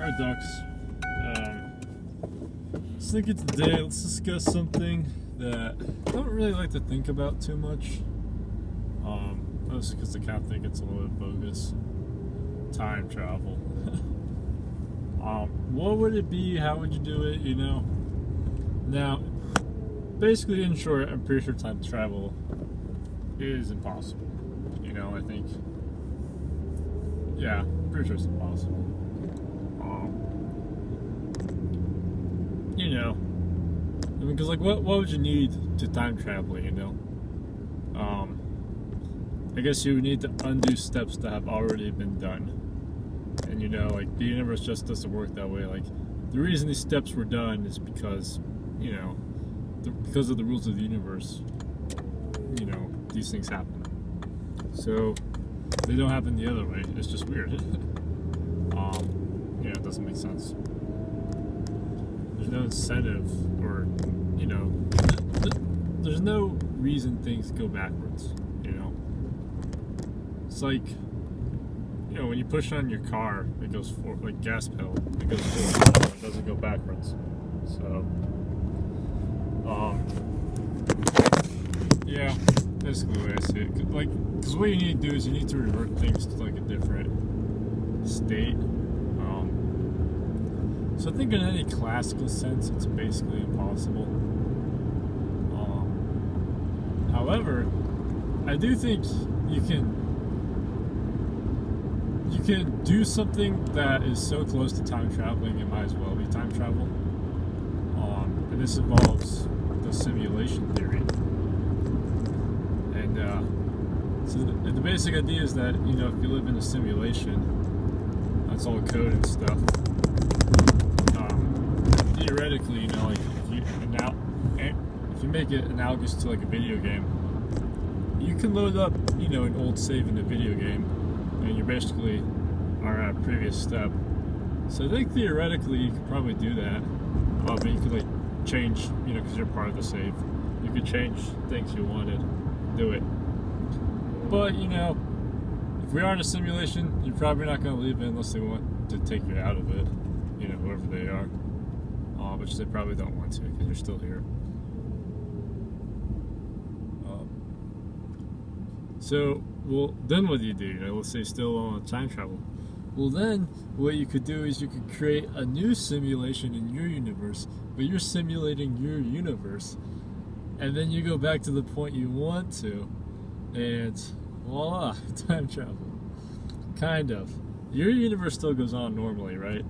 Alright, Ducks. Just thinking today, let's discuss something that I don't really like to think about too much. Mostly because I kind of think it's a little bit bogus. Time travel. What would it be? How would you do it? You know? Now, basically, in short, I'm pretty sure time travel is impossible. You know, I think. Yeah, I'm pretty sure it's impossible. You know, I mean, because like, what would you need to time travel? You know, I guess you would need to undo steps that have already been done, and you know, like the universe just doesn't work that way. Like, the reason these steps were done is because, you know, because of the rules of the universe. You know, these things happen. So they don't happen the other way. It's just weird. Yeah, it doesn't make sense. There's no incentive, or, you know, there's no reason things go backwards, you know? It's like, you know, when you push on your car, it goes forward, like gas pedal, it goes forward, it doesn't go backwards. So, yeah, basically the way I see it. Because what you need to do is you need to revert things to like a different state. So I think in any classical sense, it's basically impossible. However, I do think you can do something that is so close to time traveling, it might as well be time travel. And this involves the simulation theory. And so the basic idea is that, you know, if you live in a simulation, that's all code and stuff. Theoretically, you know, like if you make it analogous to like a video game, you can load up, you know, an old save in the video game, and you basically are at a previous step. So I think theoretically you could probably do that. But you could like change, you know, because you're part of the save, you could change things you wanted, do it. But you know, if we are in a simulation, you're probably not going to leave it unless they want to take you out of it. You know, whoever they are. Which they probably don't want to, because you're still here. So, well, then what do? You know, let's say still on time travel. Well, then what you could do is you could create a new simulation in your universe, but you're simulating your universe, and then you go back to the point you want to, and voila, time travel. Kind of. Your universe still goes on normally, right?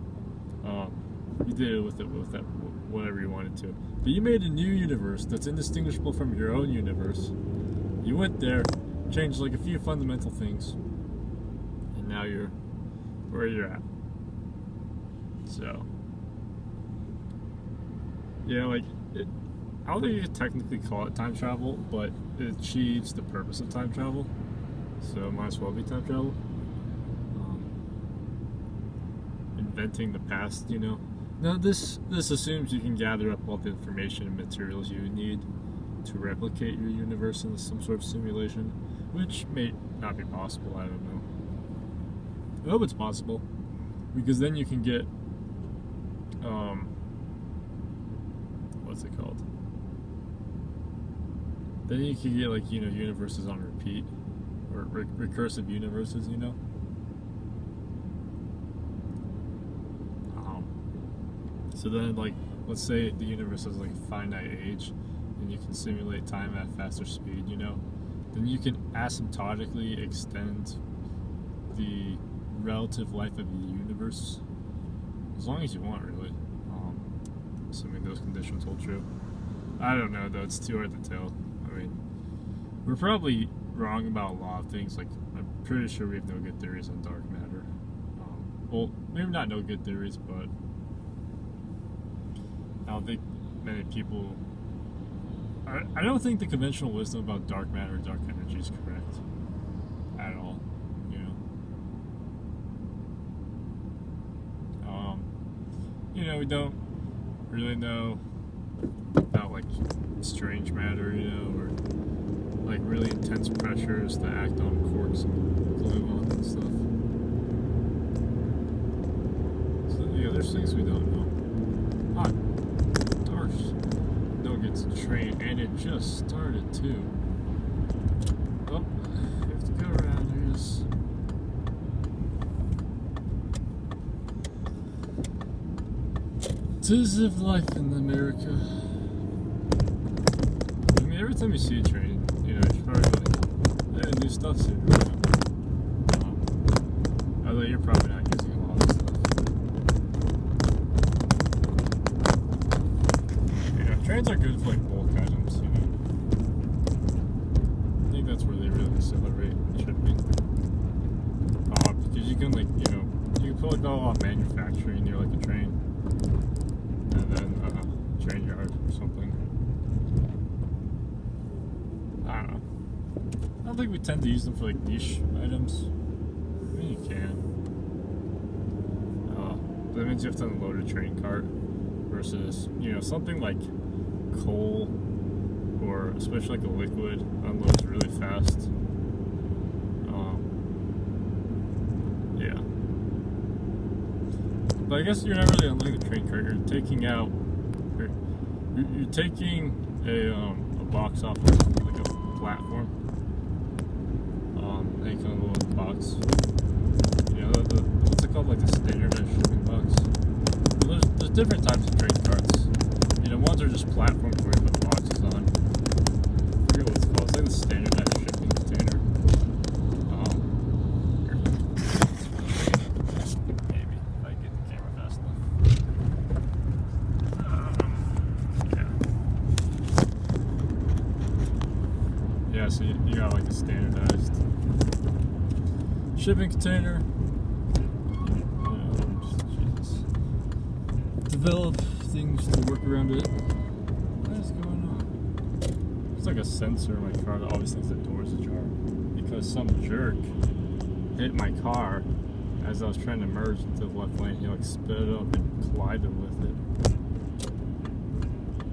You did it with that whatever you wanted to, but you made a new universe that's indistinguishable from your own universe. You went there, changed like a few fundamental things, and now you're where you're at. So yeah, like I don't think you could technically call it time travel, but it achieves the purpose of time travel, so it might as well be time travel. Inventing the past, you know. Now this assumes you can gather up all the information and materials you need to replicate your universe in some sort of simulation, which may not be possible, I don't know. I hope it's possible, because then you can get, what's it called? Then you can get, like, you know, universes on repeat, or recursive universes, you know? So then, like, let's say the universe has like a finite age, and you can simulate time at a faster speed, you know? Then you can asymptotically extend the relative life of the universe as long as you want, really. Assuming those conditions hold true. I don't know, though. It's too hard to tell. I mean, we're probably wrong about a lot of things. Like, I'm pretty sure we have no good theories on dark matter. Well, maybe not no good theories, but I don't think many people. I don't think the conventional wisdom about dark matter or dark energy is correct at all. You know. You know, we don't really know about like strange matter, you know, or like really intense pressures that act on quarks and gluons and stuff. So, you know, there's things we don't know. Ah, Darth Nugget's train, and it just started too. Oh, we have to go around here. Tis of life in America. I mean, every time you see a train, you know, it's probably like, hey, new stuff's here. Although you're probably not using a lot of stuff. You know, trains are good for like bulk items, you know. I think that's where they really accelerate shipping. Because you can like, you know, you can put like all off manufacturing near like a train. And then train yard or something. I don't know. I don't think we tend to use them for like niche items. I mean, you can. But that means you have to unload a train cart versus, you know, something like coal or especially like a liquid unloads really fast. Yeah. But I guess you're not really unloading the train cart. You're taking out. You're taking a box off of like a platform. And you can unload the box. You know, what's it called? Like the standardized shipping box. There's different types of train carts. You know, ones are just platforms where you put boxes on. I forget what it's called. It's like the standardized shipping container. Maybe if I get the camera fast enough. Yeah, so you got like a standardized shipping container. Develop things to work around it. What is going on? It's like a sensor in my car that always thinks the door's ajar because some jerk hit my car as I was trying to merge into the left lane. He like sped it up and collided with it.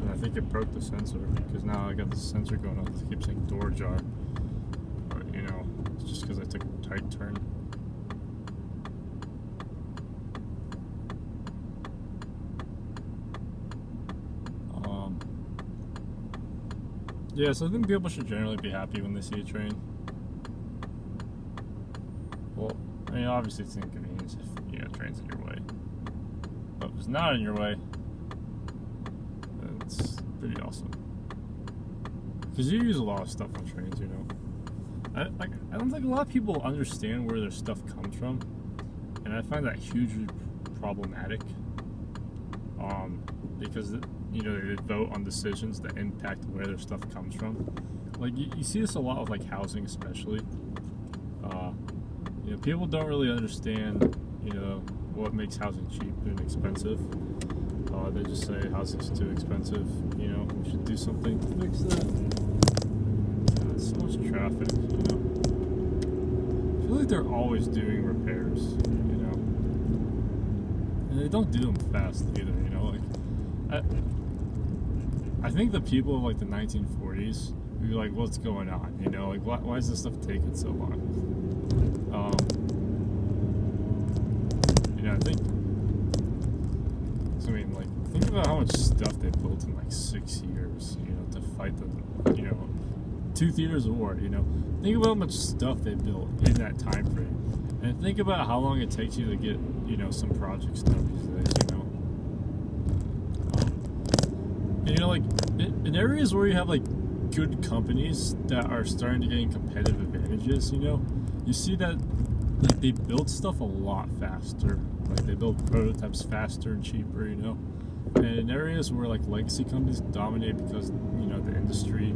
And I think it broke the sensor because now I got the sensor going off that keeps saying door ajar. But you know, it's just because I took a tight turn. Yeah, so I think people should generally be happy when they see a train. Well, I mean, obviously it's inconvenience if, you know, train's in your way. But if it's not in your way, then it's pretty awesome. Because you use a lot of stuff on trains, you know. I don't think a lot of people understand where their stuff comes from. And I find that hugely problematic. Because, you know, they vote on decisions that impact where their stuff comes from. Like, you see this a lot with, like, housing especially. You know, people don't really understand, you know, what makes housing cheap and expensive. They just say housing's too expensive, you know, we should do something to fix that. God, so much traffic, you know. I feel like they're always doing repairs, you know. And they don't do them fast either, you know, like, I think the people of like the 1940s would be like, what's going on? You know, like why is this stuff taking so long? You know, I mean, like, think about how much stuff they built in like 6 years, you know, to fight the, you know, 2 theaters of war, you know. Think about how much stuff they built in that time frame. And think about how long it takes you to get, you know, some projects done these days, you know. You know, like, in areas where you have, like, good companies that are starting to gain competitive advantages, you know, you see that, like, they build stuff a lot faster. Like, they build prototypes faster and cheaper, you know. And in areas where, like, legacy companies dominate because, you know, the industry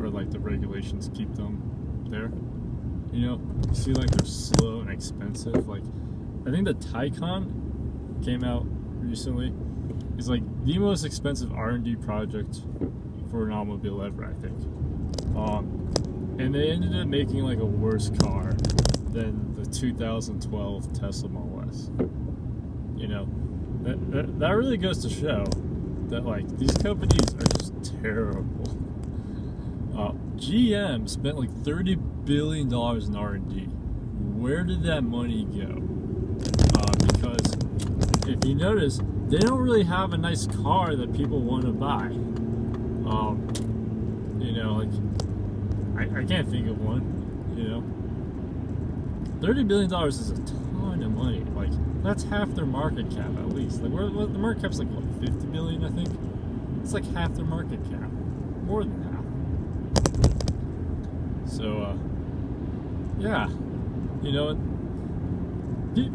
or, like, the regulations keep them there, you know, you see, like, they're slow and expensive. Like, I think the Taycan came out recently. It's like the most expensive R&D project for an automobile ever, I think. And they ended up making like a worse car than the 2012 Tesla Model S. You know, that really goes to show that like these companies are just terrible. GM spent like $30 billion in R&D. Where did that money go? Because if you notice, they don't really have a nice car that people want to buy. You know, like, I can't think of one, you know. $30 billion is a ton of money. Like, that's half their market cap at least. Like, the market cap's like, what, 50 billion, I think? It's like half their market cap. More than half. So, yeah. You know,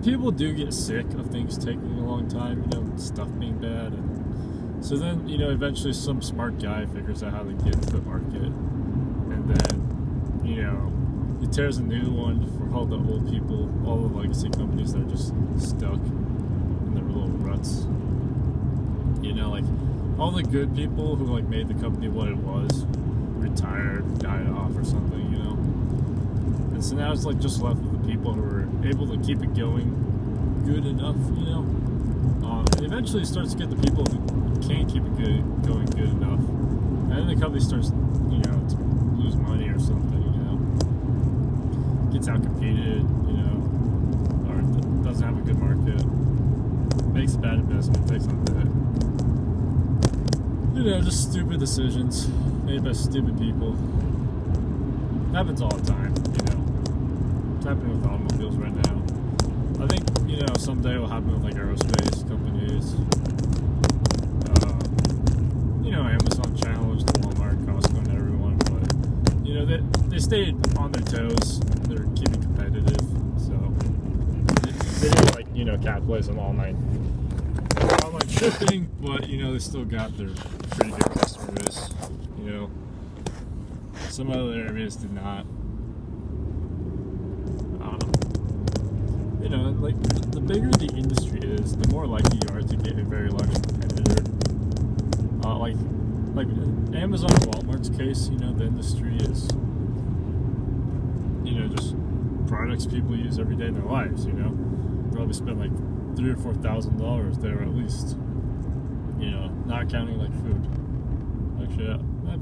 people do get sick of things taking a long time, you know, stuff being bad. And so then, you know, eventually some smart guy figures out how to get into the market. And then, you know, he tears a new one for all the old people, all the legacy companies that are just stuck in their little ruts. You know, like, all the good people who, like, made the company what it was, retired, died off or something, you know. And so now it's, like, just left with the people who are able to keep it going good enough, you know. And eventually it starts to get the people who can't keep it going good enough. And then the company starts, you know, to lose money or something, you know. Gets outcompeted, you know, or doesn't have a good market. Makes a bad investment, takes on debt. You know, just stupid decisions made by stupid people. Happens all the time, you know. It's happening with automobiles right now. I think, you know, someday it will happen with, like, aerospace companies. You know, Amazon challenged Walmart, Costco, and everyone, but, you know, they stayed on their toes. They're keeping competitive, so they didn't, like, you know, capitalize on online shipping, but, you know, they still got their pretty good customer base, you know. Some other areas did not. You know, like, the bigger the industry is, the more likely you are to get a very large competitor. Like Amazon and Walmart's case, you know, the industry is, you know, just products people use every day in their lives, you know. Probably spend like $3,000 or $4,000 there at least, you know, not counting like food. Actually, yeah, might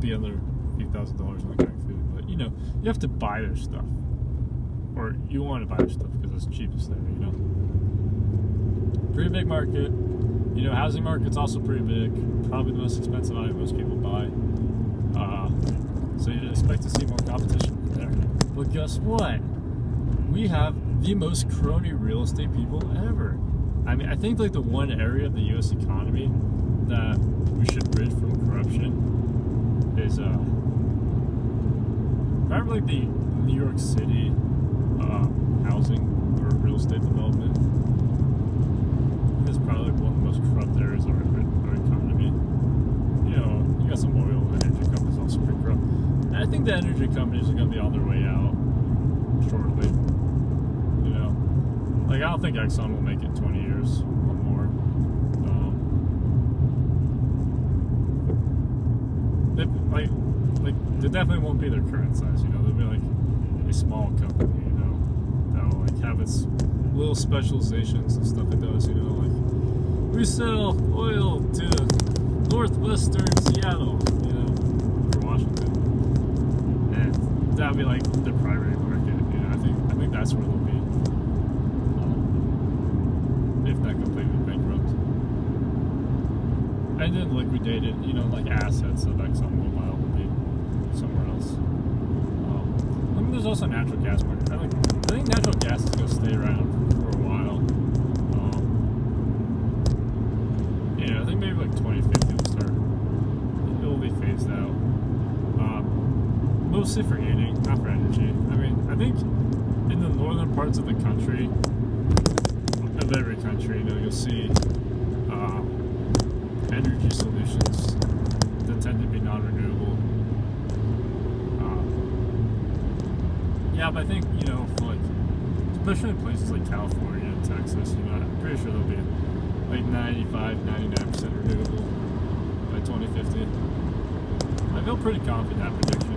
be under a few $1,000 not counting food, but, you know, you have to buy their stuff, or you want to buy their stuff because it's cheapest there, you know. Pretty big market. You know, housing market's also pretty big. Probably the most expensive item most people buy. So you'd expect to see more competition there. But guess what? We have the most crony real estate people ever. I mean, I think, like, the one area of the U.S. economy that we should rid from corruption is probably, like, the New York City housing or real estate development. It's probably, like, one of the most corrupt areas of our economy. You know, you got some oil and energy companies also pretty corrupt. And I think the energy companies are going to be on their way out shortly. You know, like, I don't think Exxon will make it 20 years or more. They definitely won't be their current size. You know, they'll be like a small company. You know, that will, like, have its little specializations and stuff it does. You know, like, we sell oil to northwestern Seattle. You know, or Washington, and that'll be like their primary market. You know, I think that's where they'll be, if not completely bankrupt, and then liquidated. You know, like, assets of ExxonMobil will be somewhere else. I mean, there's also natural gas market. I think natural gas is going to stay around for a while. Yeah, I think maybe like 2050 it'll be phased out. Mostly for heating, not for energy. I mean, I think in the northern parts of the country, of every country, you know, you'll see energy solutions that tend to be non-renewable. Yeah, but I think, you know, for, like, especially in places like California and Texas, you know, I'm pretty sure they'll be like 95-99% renewable by 2050. I feel pretty confident in that prediction.